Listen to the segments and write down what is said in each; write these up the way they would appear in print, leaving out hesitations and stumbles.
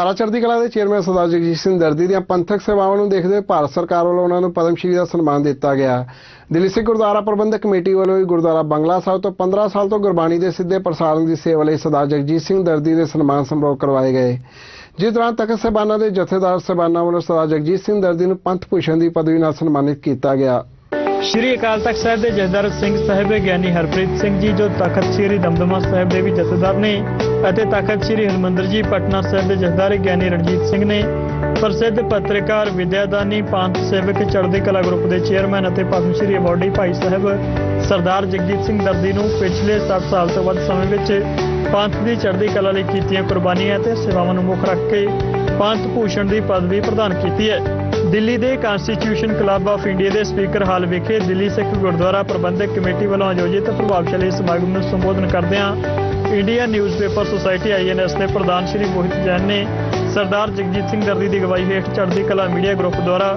तारा चढ़दी कला के चेयरमैन सरदार जगजीत सिंह दर्दी ਦੀਆਂ ਪੰਥਕ ਸੇਵਾਵਾਂ ਨੂੰ ਦੇਖਦੇ ਹੋਏ ਭਾਰਤ ਸਰਕਾਰ ਵੱਲੋਂ ਉਹਨਾਂ ਨੂੰ ਪਦਮ ਸ਼੍ਰੀ ਦਾ ਸਨਮਾਨ ਦਿੱਤਾ ਗਿਆ। ਦਿੱਲੀ ਸਿੱਖ ਗੁਰਦੁਆਰਾ ਪ੍ਰਬੰਧਕ ਕਮੇਟੀ ਵੱਲੋਂ ਵੀ ਗੁਰਦੁਆਰਾ ਬੰਗਲਾ ਸਾਹਿਬ ਤੋਂ 15 ਸਾਲ ਤੋਂ ਗੁਰਬਾਣੀ ਦੇ ਸਿੱਧੇ ਪ੍ਰਸਾਰਣ ਦੀ ਸੇਵਾ ਲਈ ਸਰਦਾਰ ਜਗਜੀਤ ਸਿੰਘ ਦਰਦੀ ਦੇ ਸਨਮਾਨ ਸਮਾਰੋਹ ਕਰਵਾਏ ਗਏ, ਜਿਸ ਦੌਰਾਨ ਤਖਤ ਸਾਹਿਬਾਨਾਂ ਦੇ ਜਥੇਦਾਰ ਸਾਹਿਬਾਨਾਂ ਵੱਲੋਂ ਸਰਦਾਰ ਜਗਜੀਤ ਸਿੰਘ ਦਰਦੀ ਨੂੰ ਪੰਥ ਭੂਸ਼ਣ ਦੀ ਪਦਵੀ ਨਾਲ ਸਨਮਾਨਿਤ ਕੀਤਾ ਗਿਆ। श्री अकाल तख्त साहिब के जथेदार सिंह साहिब ज्ञानी हरप्रीत सिंह जी जो तखत श्री दमदमा साहिब के भी जथेदार ने ਅਤੇ तखत श्री हरमंदर जी पटना साहिब के जथेदार ज्ञानी रणजीत सिंह ने प्रसिद्ध पत्रकार विद्यादानी पांत सेवक चढ़दी कला ग्रुप के चेयरमैन ਅਤੇ पद्म श्री अवार्डी भाई साहब सरदार जगजीत सिंह दर्दी ਨੂੰ पिछले 7 साल तो ਵੱਧ समय ਵਿੱਚ पंथ की चढ़दी कला ਲਈ ਕੀਤੀਆਂ ਕੁਰਬਾਨੀਆਂ ਅਤੇ ਸੇਵਾਵਾਂ ਨੂੰ ਮੁੱਖ ਰੱਖ ਕੇ पंथ भूषण की पदवी प्रदान की है। दिल्ली के कॉन्स्टिट्यूशन क्लब ऑफ इंडिया के स्पीकर हाल विखे दिल्ली सिख गुरुद्वारा प्रबंधक कमेटी वालों आयोजित प्रभावशाली समागम में संबोधन करदे India news paper society INS के प्रधान श्री मोहित जैन ने सरदार जगजीत सिंह दर्दी की अगवाई हेठ चढ़दी कला मीडिया ग्रुप द्वारा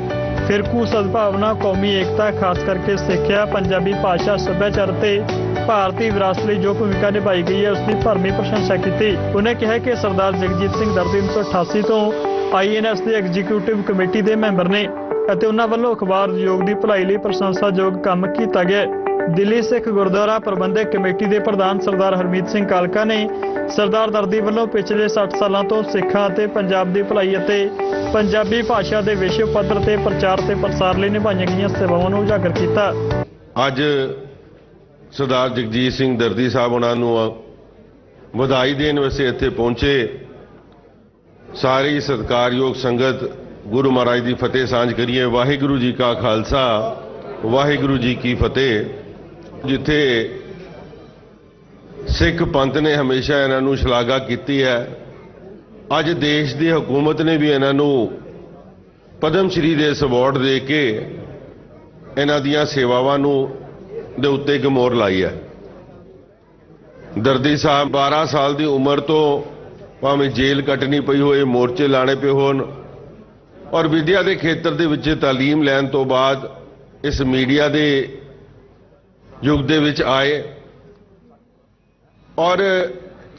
फिरकू सद्भावना कौमी एकता खास करके सिक्ख्या पंजाबी भाषा सभ्याचार ते भारतीय विरासत ਲਈ जो भूमिका निभाई गई है उसकी भरमी प्रशंसा की। उन्हें कहा कि सरदार जगजीत सिंह दर्दी 1988 तो INS की एग्जीक्यूटिव कमेटी के मैंबर ने ਅਤੇ ਉਹਨਾਂ ਵੱਲੋਂ ਅਖਬਾਰ ਉਦਯੋਗ ਦੀ ਭਲਾਈ ਲਈ ਪ੍ਰਸ਼ੰਸਾਯੋਗ ਕੰਮ ਕੀਤਾ ਗਿਆ। ਦਿੱਲੀ ਸਿੱਖ ਗੁਰਦੁਆਰਾ ਪ੍ਰਬੰਧਕ ਕਮੇਟੀ ਦੇ ਪ੍ਰਧਾਨ ਸਰਦਾਰ ਹਰਮੀਤ ਸਿੰਘ ਕਾਲਕਾ ਨੇ ਸਰਦਾਰ ਦਰਦੀ ਵੱਲੋਂ ਪਿਛਲੇ 60 ਸਾਲਾਂ ਤੋਂ ਸਿੱਖਾਂ ਅਤੇ ਪੰਜਾਬ ਦੀ ਭਲਾਈ ਅਤੇ ਪੰਜਾਬੀ ਭਾਸ਼ਾ ਦੇ ਵਿਸ਼ਵ ਪੱਧਰ ਤੇ ਪ੍ਰਚਾਰ ਤੇ ਪ੍ਰਸਾਰ ਲਈ ਨਿਭਾਈਆਂ ਗਈਆਂ ਸੇਵਾਵਾਂ ਨੂੰ ਉਜਾਗਰ ਕੀਤਾ। ਅੱਜ ਸਰਦਾਰ ਜਗਜੀਤ ਸਿੰਘ ਦਰਦੀ ਸਾਹਿਬ ਉਹਨਾਂ ਨੂੰ ਵਧਾਈ ਦੇਣ ਵਾਸਤੇ ਇੱਥੇ ਪਹੁੰਚੇ। ਸਾਰੀ ਸਤਿਕਾਰਯੋਗ ਸੰਗਤ गुरु महाराज की फतेह सांझ करिए। वाहिगुरु जी का खालसा वाहिगुरु जी की फतेह। जिथे सिख पंथ ने हमेशा इन्हों शलाघा की है, अज देश की हुकूमत ने भी इन्हों पद्म श्री दे अवार्ड दे के इन्हां दियां सेवावां नूं दे उत्ते एक मोहर लाई है। दर्दी साहब 12 साल की उम्र तो भावें जेल कटनी पई होए, मोर्चे लाने पे होण और विद्या के खेत्र के विच तालीम लैन तो बाद इस मीडिया के युग दे विच आए और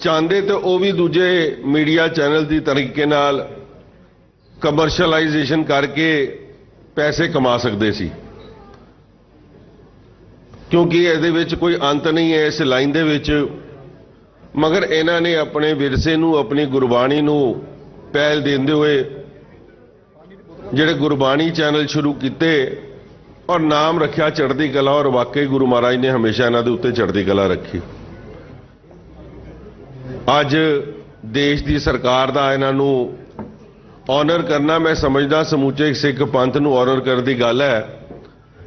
चाहते तो वह भी दूजे मीडिया चैनल की तरीके नाल कमर्शलाइजेशन करके पैसे कमा सकते सी, क्योंकि ये विच कोई अंत नहीं है इस लाइन दे विच। मगर इन्हां ने अपने विरसे नूं अपनी गुरबाणी नूं पहल देंदे हुए ਜਿਹੜੇ ਗੁਰਬਾਣੀ ਚੈਨਲ ਸ਼ੁਰੂ ਕੀਤੇ और नाम रखा चढ़ती कला, और वाकई गुरु महाराज ने हमेशा इन्हां दे उत्ते चढ़ती कला रखी। अज देश की सरकार का इन्हां नूं ऑनर करना मैं समझदा समूचे सिख पंथ नूं ऑनर करने की गल है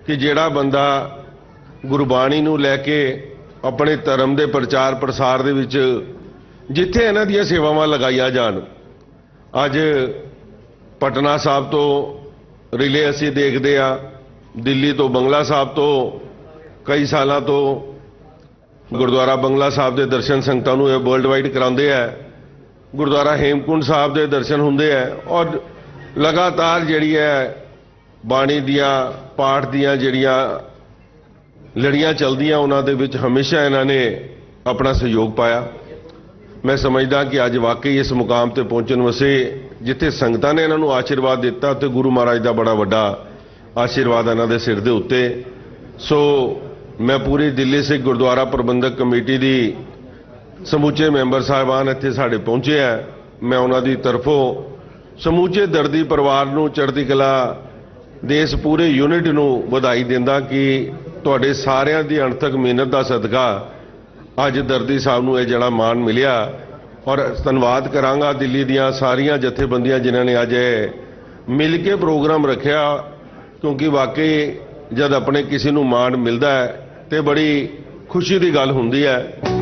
कि जिहड़ा बंदा गुरबाणी नूं लैके अपने धर्म के प्रचार प्रसार दे विच जिथे इन्हां दीयां सेवावां लगाईआं जाण। अज पटना साहब तो रिले असी देखते हैं, दिल्ली तो बंगला साहब तो कई सालों तो गुरुद्वारा बंगला साहब के दर्शन संगतां नूं वर्ल्ड वाइड कराते हैं, गुरुद्वारा हेमकुंड साहब के दर्शन होंदे हैं और लगातार जिहड़ी है बाणी दियां पाठ दियां जिहड़ियां लड़ियां चलदियां उन्हां दे विच हमेशा इन्हां ने अपना सहयोग पाया। मैं समझदा कि अज वाकई इस मुकाम ते पहुंचण वास्ते जिथे संगतां ने इन्हां नूं आशीर्वाद दिता तो गुरु महाराज का बड़ा वड्डा आशीर्वाद इन्हां दे सिर दे उत्ते। सो मैं पूरी दिल्ली सिख गुरुद्वारा प्रबंधक कमेटी की समूचे मैंबर साहिबान इत्थे साडे पहुंचे हैं। मैं उन्हां दी तरफों समूचे दर्दी परिवार नूं चढ़दी कला दे इस पूरे यूनिट नूं वधाई दिंदा कि तुहाडे सारिआं दी अणथक मेहनत का सदका अज दर्दी साहब नूं इह जिहड़ा मान मिलिया। और धन्यवाद करांगा दिल्ली दियां सारियां जथेबंदियां जिन्हां ने अज मिल के प्रोग्राम रखिया, क्योंकि वाकई जब अपने किसी नूं मान मिलता है तो बड़ी खुशी की गल हुंदी है।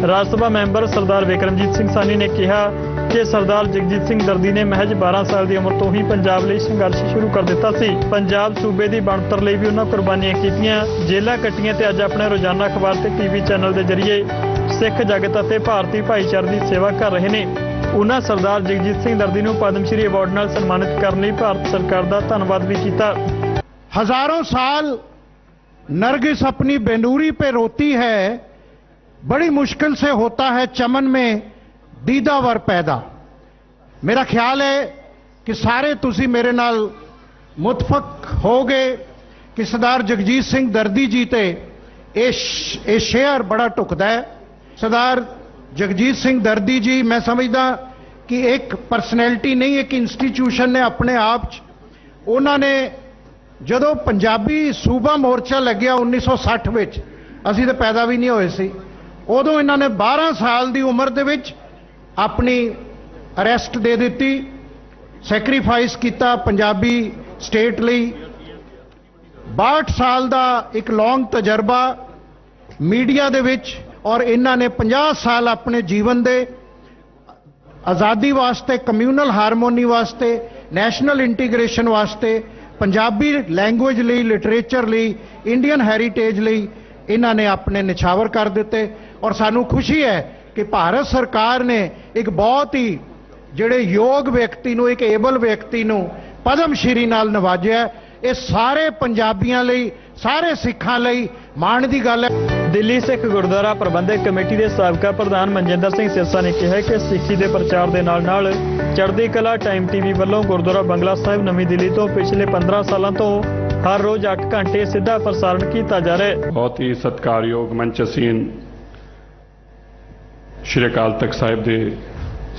राज्यसभा मैंबर सरदार विक्रमजीत सिंह सानी ने कहा कि सरदार जगजीत सिंह दर्दी ने महज 12 साल की उम्र तो ही पंजाब लई संघर्ष शुरू कर दिता सी। पंजाब सूबे की बनतर लई भी उन्हां कुर्बानियां कीतियां, जेलां कट्टियां ते अज अपने रोजाना अखबार ते TV चैनल के जरिए सिख जगत ਅਤੇ ਭਾਰਤੀ ਭਾਈਚਾਰੇ ਦੀ ਸੇਵਾ ਕਰ ਰਹੇ ਨੇ। ਉਹਨਾਂ ਸਰਦਾਰ ਜਗਜੀਤ ਸਿੰਘ ਦਰਦੀ ਨੂੰ ਪਦਮ ਸ਼੍ਰੀ ਅਵਾਰਡ ਨਾਲ ਸਨਮਾਨਿਤ ਕਰਨ ਲਈ ਭਾਰਤ ਸਰਕਾਰ ਦਾ ਧੰਨਵਾਦ ਵੀ ਕੀਤਾ। हजारों साल नरगिस अपनी बेनूरी पे रोती है, बड़ी मुश्किल से होता है चमन में दीदावर पैदा। मेरा ख्याल है कि सारे तुसी मेरे नाल मुतफक होगे कि सरदार जगजीत सिंह दर्दी जी ते ये शेयर बड़ा ढुकदा है। सरदार जगजीत सिंह दर्दी जी मैं समझदा कि एक परसनैलिटी नहीं, एक इंस्टीट्यूशन ने अपने आप च। उन्होंने जदों पंजाबी सूबा मोर्चा लग्या 1960 विच, असीं तो पैदा भी नहीं होए सी, उदों इन्होंने 12 साल की उम्र दे विच अपनी अरैसट दे दी, सैक्रीफाइस किया पंजाबी स्टेट लई। 62 साल का एक लॉन्ग तजर्बा मीडिया दे विच, और इन्होंने 50 साल अपने जीवन दे आज़ादी वास्ते, कम्यूनल हारमोनी वास्ते, नैशनल इंटीग्रेशन वास्ते, पंजाबी लैंग्वेज लई, लिटरेचर लई, इंडियन हैरीटेज लई इन्होंने अपने निछावर कर दिते। और सानू खुशी है कि भारत सरकार ने एक बहुत ही जिहड़े योग व्यक्ति नूं, एक एबल व्यक्ति नूं पद्म श्री नाल नवाजिया। ये सारे पंजाबियां लई, सारे सिखां लई माण दी गल है। ਦਿੱਲੀ ਸਿੱਖ ਗੁਰਦੁਆਰਾ ਪ੍ਰਬੰਧਕ ਕਮੇਟੀ ਦੇ ਸਾਬਕਾ ਪ੍ਰਧਾਨ ਮਨਜਿੰਦਰ ਸਿੰਘ ਸਿਰਸਾ ਨੇ ਕਿਹਾ ਕਿ ਸਿੱਖੀ ਦੇ ਪ੍ਰਚਾਰ ਦੇ ਨਾਲ ਚੜ੍ਹਦੀ ਕਲਾ ਟਾਈਮ ਟੀਵੀ ਵੱਲੋਂ ਗੁਰਦੁਆਰਾ ਬੰਗਲਾ ਸਾਹਿਬ ਨਵੀਂ ਦਿੱਲੀ ਤੋਂ ਪਿਛਲੇ 15 ਸਾਲਾਂ ਤੋਂ ਹਰ ਰੋਜ਼ 8 ਘੰਟੇ ਸਿੱਧਾ ਪ੍ਰਸਾਰਣ ਕੀਤਾ ਜਾ ਰਿਹਾ ਹੈ। ਬਹੁਤ ਹੀ ਸਤਿਕਾਰਯੋਗ ਮੰਚ ਅਸੀਨ ਸ਼੍ਰੀ ਅਕਾਲ ਤਖਤ ਸਾਹਿਬ ਦੇ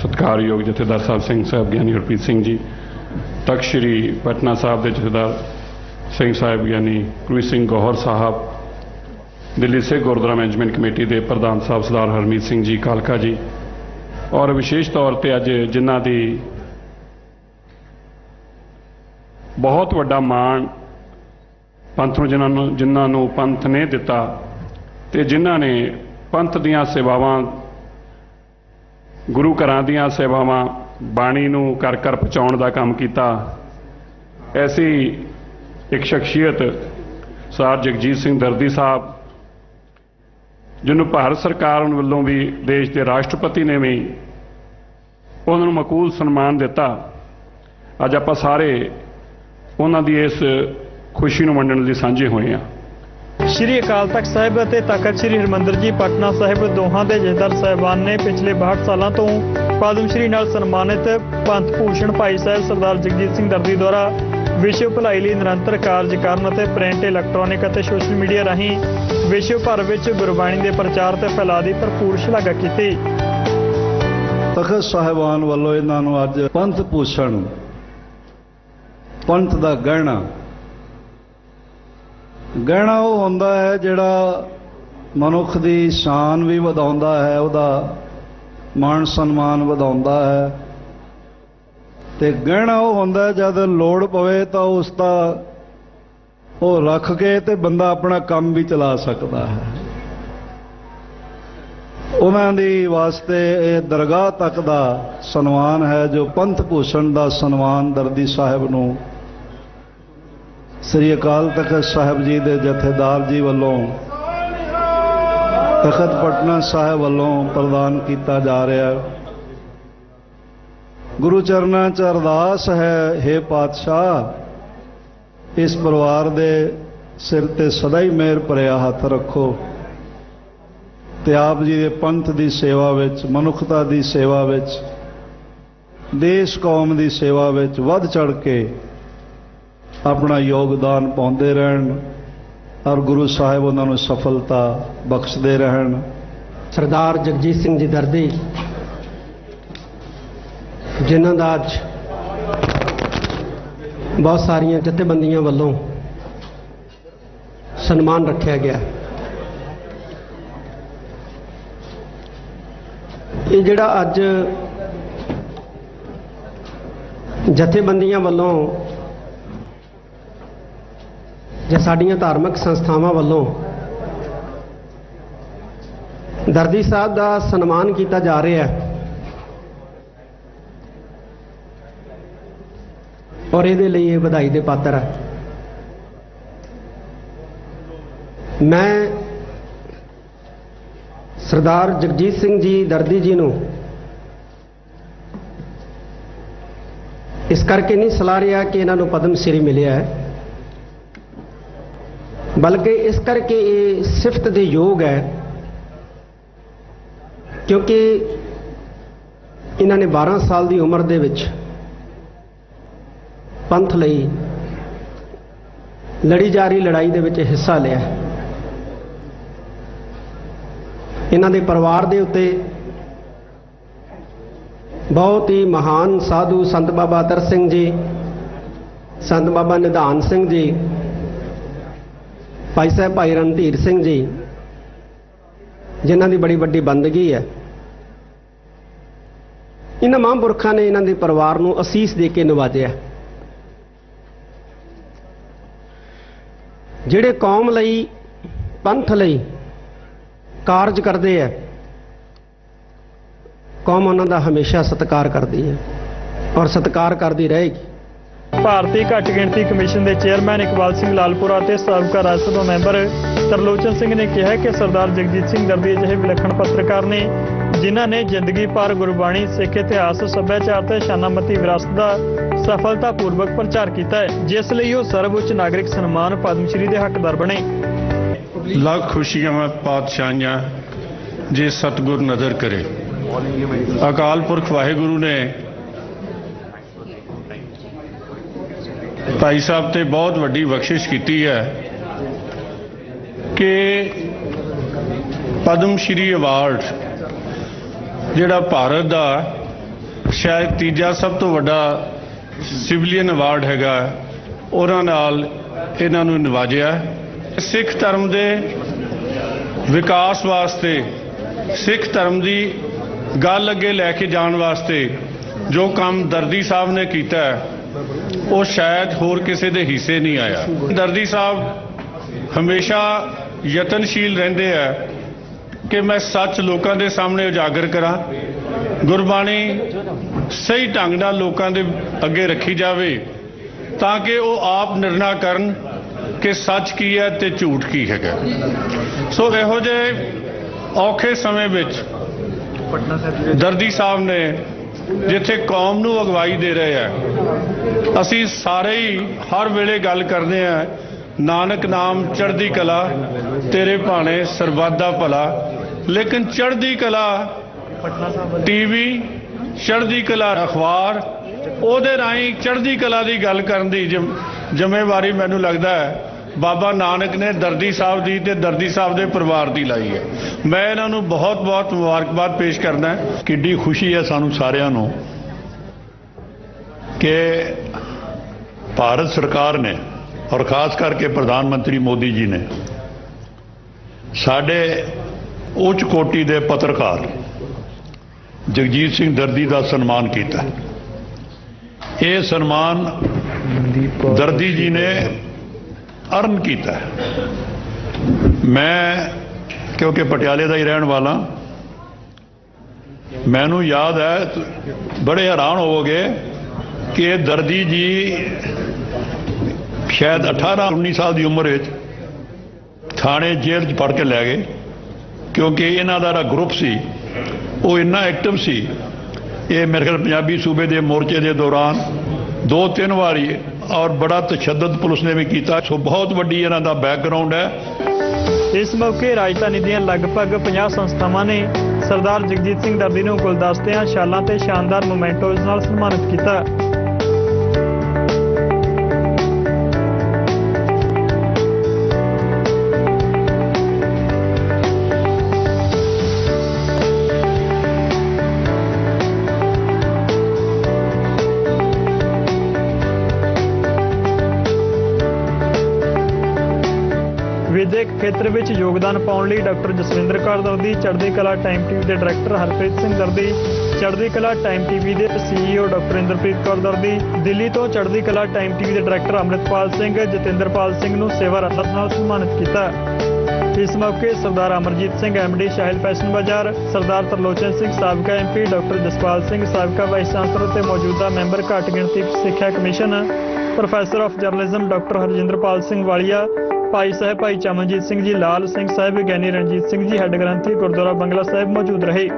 ਸਤਿਕਾਰਯੋਗ ਜਥੇਦਾਰ ਸਾਹਿਬ ਸਿੰਘ ਸਾਹਿਬ ਗਿਆਨੀ ਹਰਪ੍ਰੀਤ ਸਿੰਘ ਜੀ, ਤਖਤ ਸ਼੍ਰੀ ਪਟਨਾ ਸਾਹਿਬ ਦੇ ਜਥੇਦਾਰ ਸਿੰਘ ਸਾਹਿਬ ਗਿਆਨੀ ਕੁਲਵੀਰ ਸਿੰਘ ਗੌਹਰ ਸਾਹਿਬ, ਦਿੱਲੀ ਸਿੱਖ ਗੁਰਦੁਆਰਾ ਮੈਨੇਜਮੈਂਟ ਕਮੇਟੀ ਦੇ ਪ੍ਰਧਾਨ ਸਾਹਿਬ ਸਰਦਾਰ ਹਰਮੀਤ ਸਿੰਘ ਜੀ ਕਾਲਕਾ ਜੀ, ਔਰ ਵਿਸ਼ੇਸ਼ ਤੌਰ ਤੇ ਅੱਜ ਜਿਨ੍ਹਾਂ ਦੀ ਬਹੁਤ ਵੱਡਾ ਮਾਣ ਪੰਥ ਨੂੰ, ਜਿਨ੍ਹਾਂ ਨੂੰ ਪੰਥ ਨੇ ਦਿੱਤਾ ਤੇ ਜਿਨ੍ਹਾਂ ਨੇ ਪੰਥ ਦੀਆਂ ਸੇਵਾਵਾਂ, ਗੁਰੂ ਘਰਾਂ ਦੀਆਂ ਸੇਵਾਵਾਂ, ਬਾਣੀ ਨੂੰ ਕਰ ਕਰ ਪਹੁੰਚਾਉਣ ਦਾ ਕੰਮ ਕੀਤਾ, ਐਸੀ ਇੱਕ ਸ਼ਖਸੀਅਤ ਸਰਦਾਰ ਜਗਜੀਤ ਸਿੰਘ ਦਰਦੀ ਸਾਹਿਬ, ਜਿਹਨੂੰ ਭਾਰਤ ਸਰਕਾਰ ਵੱਲੋਂ ਵੀ, ਦੇਸ਼ ਦੇ ਰਾਸ਼ਟਰਪਤੀ ਨੇ ਵੀ ਉਹਨਾਂ ਨੂੰ ਮਕਬੂਲ ਸਨਮਾਨ ਦਿੱਤਾ। ਅੱਜ ਆਪਾਂ ਸਾਰੇ ਉਹਨਾਂ ਦੀ ਇਸ ਖੁਸ਼ੀ ਨੂੰ ਵੰਡਣ ਲਈ ਸਾਂਝੇ ਹੋਏ ਹਾਂ। ਸ਼੍ਰੀ ਅਕਾਲ ਤਖਤ ਸਾਹਿਬ ਅਤੇ ਤਖਤ ਸ਼੍ਰੀ ਹਰਿਮੰਦਰ ਜੀ ਪਟਨਾ ਸਾਹਿਬ ਦੋਹਾਂ ਦੇ ਜਥੇਦਾਰ ਸਾਹਿਬਾਨ ਨੇ ਪਿਛਲੇ 62 ਸਾਲਾਂ ਤੋਂ ਪਦਮ ਸ਼੍ਰੀ ਨਾਲ ਸਨਮਾਨਿਤ ਪੰਥ ਭੂਸ਼ਣ ਭਾਈ ਸਾਹਿਬ ਸਰਦਾਰ ਜਗਜੀਤ ਸਿੰਘ ਦਰਦੀ ਦੁਆਰਾ ਵਿਸ਼ਵ ਭਲਾਈ ਲਈ ਨਿਰੰਤਰ ਕਾਰਜ ਕਰਨ ਅਤੇ ਪ੍ਰਿੰਟ, ਇਲੈਕਟ੍ਰੋਨਿਕ ਅਤੇ ਸੋਸ਼ਲ ਮੀਡੀਆ ਰਾਹੀਂ ਵਿਸ਼ਵ ਭਰ ਵਿੱਚ ਗੁਰਬਾਣੀ ਦੇ ਪ੍ਰਚਾਰ ਤੇ ਫੈਲਾਅ ਦੀ ਭਰਪੂਰ ਸ਼ਲਾਘਾ ਕੀਤੀ। ਤਖਤ ਸਾਹਿਬਾਨ ਵੱਲੋਂ ਇਹਨਾਂ ਨੂੰ ਅੱਜ ਪੰਥ ਭੂਸ਼ਣ, ਪੰਥ ਦਾ ਗਹਿਣਾ ਉਹ ਹੁੰਦਾ ਹੈ ਜਿਹੜਾ ਮਨੁੱਖ ਦੀ ਸ਼ਾਨ ਵੀ ਵਧਾਉਂਦਾ ਹੈ, ਉਹਦਾ ਮਾਣ ਸਨਮਾਨ ਵਧਾਉਂਦਾ ਹੈ, ਤੇ ਗਹਿਣਾ ਉਹ ਹੁੰਦਾ ਜਦ ਲੋੜ ਪਵੇ ਤਾਂ ਉਸ ਦਾ ਉਹ ਰੱਖ ਕੇ ਤੇ ਬੰਦਾ ਆਪਣਾ ਕੰਮ ਵੀ ਚਲਾ ਸਕਦਾ ਹੈ। ਉਹਨਾਂ ਦੀ ਵਾਸਤੇ ਇਹ ਦਰਗਾਹ ਤੱਕ ਦਾ ਸਨਮਾਨ ਹੈ ਜੋ ਪੰਥ ਭੂਸ਼ਣ ਦਾ ਸਨਮਾਨ ਦਰਦੀ ਸਾਹਿਬ ਨੂੰ ਸ੍ਰੀ ਅਕਾਲ ਤਖਤ ਸਾਹਿਬ ਜੀ ਦੇ ਜਥੇਦਾਰ ਜੀ ਵੱਲੋਂ ਤਖਤ ਪਟਨਾ ਸਾਹਿਬ ਵੱਲੋਂ ਪ੍ਰਦਾਨ ਕੀਤਾ ਜਾ ਰਿਹਾ ਹੈ। ਗੁਰੂ ਚਰਨਾਂ 'ਚ ਅਰਦਾਸ ਹੈ, ਹੇ ਪਾਤਸ਼ਾਹ ਇਸ ਪਰਿਵਾਰ ਦੇ ਸਿਰ ਤੇ ਸਦਾ ਹੀ ਮਿਹਰ ਭਰਿਆ ਹੱਥ ਰੱਖੋ ਤੇ ਆਪ ਜੀ ਦੇ ਪੰਥ ਦੀ ਸੇਵਾ ਵਿੱਚ, ਮਨੁੱਖਤਾ ਦੀ ਸੇਵਾ ਵਿੱਚ, ਦੇਸ਼ ਕੌਮ ਦੀ ਸੇਵਾ ਵਿੱਚ ਵੱਧ ਚੜ੍ਹ ਕੇ ਆਪਣਾ ਯੋਗਦਾਨ ਪਾਉਂਦੇ ਰਹਿਣ ਔਰ ਗੁਰੂ ਸਾਹਿਬ ਉਹਨਾਂ ਨੂੰ ਸਫਲਤਾ ਬਖਸ਼ਦੇ ਰਹਿਣ। ਸਰਦਾਰ ਜਗਜੀਤ ਸਿੰਘ ਜੀ ਦਰਦੀ ਜਿਨ੍ਹਾਂ ਦਾ ਅੱਜ ਬਹੁਤ ਸਾਰੀਆਂ ਜਥੇਬੰਦੀਆਂ ਵੱਲੋਂ ਸਨਮਾਨ ਰੱਖਿਆ ਗਿਆ, ਇਹ ਜਿਹੜਾ ਅੱਜ ਜਥੇਬੰਦੀਆਂ ਵੱਲੋਂ ਜਾਂ ਸਾਡੀਆਂ ਧਾਰਮਿਕ ਸੰਸਥਾਵਾਂ ਵੱਲੋਂ ਦਰਦੀ ਸਾਹਿਬ ਦਾ ਸਨਮਾਨ ਕੀਤਾ ਜਾ ਰਿਹਾ ਹੈ, ਔਰ ਇਹਦੇ ਲਈ ਇਹ ਵਧਾਈ ਦੇ ਪਾਤਰ ਹੈ। ਮੈਂ ਸਰਦਾਰ ਜਗਜੀਤ ਸਿੰਘ ਜੀ ਦਰਦੀ ਜੀ ਨੂੰ ਇਸ ਕਰਕੇ ਨਹੀਂ ਸਲਾਹ ਰਿਹਾ ਕਿ ਇਹਨਾਂ ਨੂੰ ਪਦਮ ਸ਼੍ਰੀ ਮਿਲਿਆ ਹੈ, ਬਲਕਿ ਇਸ ਕਰਕੇ ਇਹ ਸਿਫਤ ਦੇ ਯੋਗ ਹੈ ਕਿਉਂਕਿ ਇਹਨਾਂ ਨੇ 12 ਸਾਲ ਦੀ ਉਮਰ ਦੇ ਵਿੱਚ ਪੰਥ ਲਈ ਲੜੀ ਜਾ ਰਹੀ ਲੜਾਈ ਦੇ ਵਿੱਚ ਹਿੱਸਾ ਲਿਆ। ਇਹਨਾਂ ਦੇ ਪਰਿਵਾਰ ਦੇ ਉੱਤੇ ਬਹੁਤ ਹੀ ਮਹਾਨ ਸਾਧੂ ਸੰਤ ਬਾਬਾ ਅਤਰ ਸਿੰਘ ਜੀ, ਸੰਤ ਬਾਬਾ ਨਿਧਾਨ ਸਿੰਘ ਜੀ, ਭਾਈ ਸਾਹਿਬ ਭਾਈ ਰਣਧੀਰ ਸਿੰਘ ਜੀ, ਜਿਨ੍ਹਾਂ ਦੀ ਬੜੀ ਵੱਡੀ ਬੰਦਗੀ ਹੈ। ਇਹਨਾਂ ਮਹਾਂਪੁਰਖਾਂ ਨੇ ਇਹਨਾਂ ਦੇ ਪਰਿਵਾਰ ਨੂੰ ਅਸੀਸ ਦੇ ਕੇ ਨਵਾਜਿਆ। ਜਿਹੜੇ ਕੌਮ ਲਈ, ਪੰਥ ਲਈ ਕਾਰਜ ਕਰਦੇ ਆ, ਕੌਮ ਉਹਨਾਂ ਦਾ ਹਮੇਸ਼ਾ ਸਤਿਕਾਰ ਕਰਦੀ ਹੈ ਔਰ ਸਤਿਕਾਰ ਕਰਦੀ ਰਹੇਗੀ। ਭਾਰਤੀ ਘੱਟ ਗਿਣਤੀ ਕਮਿਸ਼ਨ ਦੇ ਚੇਅਰਮੈਨ ਇਕਬਾਲ ਸਿੰਘ ਲਾਲਪੁਰਾ ਅਤੇ ਸਾਬਕਾ ਰਾਜ ਸਭਾ ਮੈਂਬਰ ਤਰਲੋਚਨ ਸਿੰਘ ਨੇ ਕਿਹਾ ਕਿ ਸਰਦਾਰ ਜਗਜੀਤ ਸਿੰਘ ਦਰਦੀ ਅਜਿਹੇ ਵਿਲੱਖਣ ਪੱਤਰਕਾਰ ਨੇ ਜਿਨ੍ਹਾਂ ਨੇ ਜ਼ਿੰਦਗੀ ਭਰ ਗੁਰਬਾਣੀ, ਸਿੱਖ ਇਤਿਹਾਸ, ਸੱਭਿਆਚਾਰ ਤੇ ਸ਼ਾਨਾਮਤੀ ਵਿਰਾਸਤ ਦਾ ਸਫਲਤਾਪੂਰਵਕ ਪ੍ਰਚਾਰ ਕੀਤਾ ਹੈ, ਜਿਸ ਲਈ ਉਹ ਸਰਵਉੱਚ ਨਾਗਰਿਕ ਸਨਮਾਨ ਪਦਮ ਸ਼੍ਰੀ ਦੇ ਹੱਕਦਾਰ ਬਣੇ। ਲੱਖ ਖੁਸ਼ੀਆਂ ਪਾਤਸ਼ਾਹੀਆਂ ਜੇ ਸਤਿਗੁਰ ਨਜ਼ਰ ਕਰੇ। ਅਕਾਲ ਪੁਰਖ ਵਾਹਿਗੁਰੂ ਨੇ ਭਾਈ ਸਾਹਿਬ ਤੇ ਬਹੁਤ ਵੱਡੀ ਬਖਸ਼ਿਸ਼ ਕੀਤੀ ਹੈ ਕਿ ਪਦਮ ਸ਼੍ਰੀ ਅਵਾਰਡ ਜਿਹੜਾ ਭਾਰਤ ਦਾ ਸ਼ਾਇਦ ਤੀਜਾ ਸਭ ਤੋਂ ਵੱਡਾ ਸਿਵਲੀਅਨ ਅਵਾਰਡ ਹੈਗਾ, ਉਹਨਾਂ ਨਾਲ ਇਹਨਾਂ ਨੂੰ ਨਿਵਾਜਿਆ। ਸਿੱਖ ਧਰਮ ਦੇ ਵਿਕਾਸ ਵਾਸਤੇ, ਸਿੱਖ ਧਰਮ ਦੀ ਗੱਲ ਅੱਗੇ ਲੈ ਕੇ ਜਾਣ ਵਾਸਤੇ ਜੋ ਕੰਮ ਦਰਦੀ ਸਾਹਿਬ ਨੇ ਕੀਤਾ ਹੈ, ਉਹ ਸ਼ਾਇਦ ਹੋਰ ਕਿਸੇ ਦੇ ਹਿੱਸੇ ਨਹੀਂ ਆਇਆ। ਦਰਦੀ ਸਾਹਿਬ ਹਮੇਸ਼ਾ ਯਤਨਸ਼ੀਲ ਰਹਿੰਦੇ ਆ ਕਿ ਮੈਂ ਸੱਚ ਲੋਕਾਂ ਦੇ ਸਾਹਮਣੇ ਉਜਾਗਰ ਕਰਾਂ, ਗੁਰਬਾਣੀ ਸਹੀ ਢੰਗ ਨਾਲ ਲੋਕਾਂ ਦੇ ਅੱਗੇ ਰੱਖੀ ਜਾਵੇ ਤਾਂ ਕਿ ਉਹ ਆਪ ਨਿਰਣਾ ਕਰਨ ਕਿ ਸੱਚ ਕੀ ਹੈ ਤੇ ਝੂਠ ਕੀ ਹੈਗਾ। ਸੋ ਇਹੋ ਜਿਹੇ ਔਖੇ ਸਮੇਂ ਵਿੱਚ ਦਰਦੀ ਸਾਹਿਬ ਨੇ ਜਿੱਥੇ ਕੌਮ ਨੂੰ ਅਗਵਾਈ ਦੇ ਰਹੇ ਆ, ਅਸੀਂ ਸਾਰੇ ਹੀ ਹਰ ਵੇਲੇ ਗੱਲ ਕਰਦੇ ਆ, ਨਾਨਕ ਨਾਮ ਚੜ੍ਹਦੀ ਕਲਾ ਤੇਰੇ ਭਾਣੇ ਸਰਬੱਤ ਦਾ ਭਲਾ। ਲੇਕਿਨ ਚੜ੍ਹਦੀ ਕਲਾ ਟੀਵੀ, ਚੜ੍ਹਦੀ ਕਲਾ ਅਖਬਾਰ, ਉਹਦੇ ਰਾਹੀਂ ਚੜ੍ਹਦੀ ਕਲਾ ਦੀ ਗੱਲ ਕਰਨ ਦੀ ਜ਼ਿੰਮੇਵਾਰੀ ਮੈਨੂੰ ਲੱਗਦਾ ਹੈ ਬਾਬਾ ਨਾਨਕ ਨੇ ਦਰਦੀ ਸਾਹਿਬ ਦੀ ਤੇ ਦਰਦੀ ਸਾਹਿਬ ਦੇ ਪਰਿਵਾਰ ਦੀ ਲਾਈ ਹੈ। ਮੈਂ ਇਹਨਾਂ ਨੂੰ ਬਹੁਤ ਬਹੁਤ ਮੁਬਾਰਕਬਾਦ ਪੇਸ਼ ਕਰਦਾ। ਕਿੱਡੀ ਖੁਸ਼ੀ ਹੈ ਸਾਨੂੰ ਸਾਰਿਆਂ ਨੂੰ ਕਿ ਭਾਰਤ ਸਰਕਾਰ ਨੇ ਔਰ ਖਾਸ ਕਰਕੇ ਪ੍ਰਧਾਨ ਮੰਤਰੀ ਮੋਦੀ ਜੀ ਨੇ ਸਾਡੇ ਉੱਚ ਕੋਟੀ ਦੇ ਪੱਤਰਕਾਰ ਜਗਜੀਤ ਸਿੰਘ ਦਰਦੀ ਦਾ ਸਨਮਾਨ ਕੀਤਾ। ਇਹ ਸਨਮਾਨ ਦਰਦੀ ਜੀ ਨੇ ਅਰਨ ਕੀਤਾ। ਮੈਂ ਕਿਉਂਕਿ ਪਟਿਆਲੇ ਦਾ ਹੀ ਰਹਿਣ ਵਾਲਾ, ਮੈਨੂੰ ਯਾਦ ਹੈ, ਬੜੇ ਹੈਰਾਨ ਹੋਵੋਗੇ ਕਿ ਦਰਦੀ ਜੀ ਸ਼ਾਇਦ 18-19 ਸਾਲ ਦੀ ਉਮਰ ਵਿੱਚ ਥਾਣੇ ਜੇਲ੍ਹ 'ਚ ਫੜ ਕੇ ਲੈ ਗਏ, ਕਿਉਂਕਿ ਇਹਨਾਂ ਦਾ ਜਿਹੜਾ ਗਰੁੱਪ ਸੀ ਉਹ ਇੰਨਾ ਐਕਟਿਵ ਸੀ। ਇਹ ਮੇਰੇ ਖਿਆਲ ਪੰਜਾਬੀ ਸੂਬੇ ਦੇ ਮੋਰਚੇ ਦੇ ਦੌਰਾਨ 2-3 ਵਾਰੀ ਔਰ ਬੜਾ ਤਸ਼ੱਦਦ ਪੁਲਿਸ ਨੇ ਵੀ ਕੀਤਾ। ਸੋ ਬਹੁਤ ਵੱਡੀ ਇਹਨਾਂ ਦਾ ਬੈਕਗ੍ਰਾਉਂਡ ਹੈ। ਇਸ ਮੌਕੇ ਰਾਜਧਾਨੀ ਦੀਆਂ ਲਗਭਗ 50 ਸੰਸਥਾਵਾਂ ਨੇ ਸਰਦਾਰ ਜਗਜੀਤ ਸਿੰਘ ਦਰਦੀ ਨੂੰ ਗੁਲਦਸਤਿਆਂ, ਸ਼ਾਲਾਂ ਤੇ ਸ਼ਾਨਦਾਰ ਮੋਮੈਂਟੋਜ਼ ਨਾਲ ਸਨਮਾਨਿਤ ਕੀਤਾ। ਵਿਦਿਅਕ ਖੇਤਰ ਵਿੱਚ ਯੋਗਦਾਨ ਪਾਉਣ ਲਈ ਡਾਕਟਰ ਜਸਵਿੰਦਰ ਕੌਰ ਦਰਦੀ, ਚੜ੍ਹਦੀ ਕਲਾ ਟਾਈਮ ਟੀਵੀ ਦੇ ਡਾਇਰੈਕਟਰ ਹਰਪ੍ਰੀਤ ਸਿੰਘ ਦਰਦੀ, ਚੜ੍ਹਦੀ ਕਲਾ ਟਾਈਮ ਟੀਵੀ ਦੇ CEO ਡਾਕਟਰ ਇੰਦਰਪ੍ਰੀਤ ਕੌਰ ਦਰਦੀ, ਦਿੱਲੀ ਤੋਂ ਚੜ੍ਹਦੀ ਕਲਾ ਟਾਈਮ ਟੀਵੀ ਦੇ ਡਾਇਰੈਕਟਰ ਅੰਮ੍ਰਿਤਪਾਲ ਸਿੰਘ, ਜਤਿੰਦਰਪਾਲ ਸਿੰਘ ਨੂੰ ਸੇਵਾ ਰਤਨ ਨਾਲ ਸਨਮਾਨਿਤ ਕੀਤਾ। ਇਸ ਮੌਕੇ ਸਰਦਾਰ ਅਮਰਜੀਤ ਸਿੰਘ MD ਸ਼ਾਹਿਲ ਫੈਸ਼ਨ ਬਾਜ਼ਾਰ, ਸਰਦਾਰ ਤਰਲੋਚਨ ਸਿੰਘ ਸਾਬਕਾ MP, ਡਾਕਟਰ ਜਸਪਾਲ ਸਿੰਘ ਸਾਬਕਾ ਵਾਈਸ ਚਾਂਸਲਰ ਤੇ ਮੌਜੂਦਾ ਮੈਂਬਰ ਘੱਟ ਗਿਣਤੀ ਸਿੱਖਿਆ commission, professor of journalism doctor Harjinderpal Singh Walia, Bhai Sahib Bhai ਚਮਨਜੀਤ Singh ji, Lal Singh Sahib, Giani Ranjit Singh ji, head ਗ੍ਰੰਥੀ ਗੁਰਦੁਆਰਾ ਬੰਗਲਾ ਸਾਹਿਬ ਮੌਜੂਦ ਰਹੇ।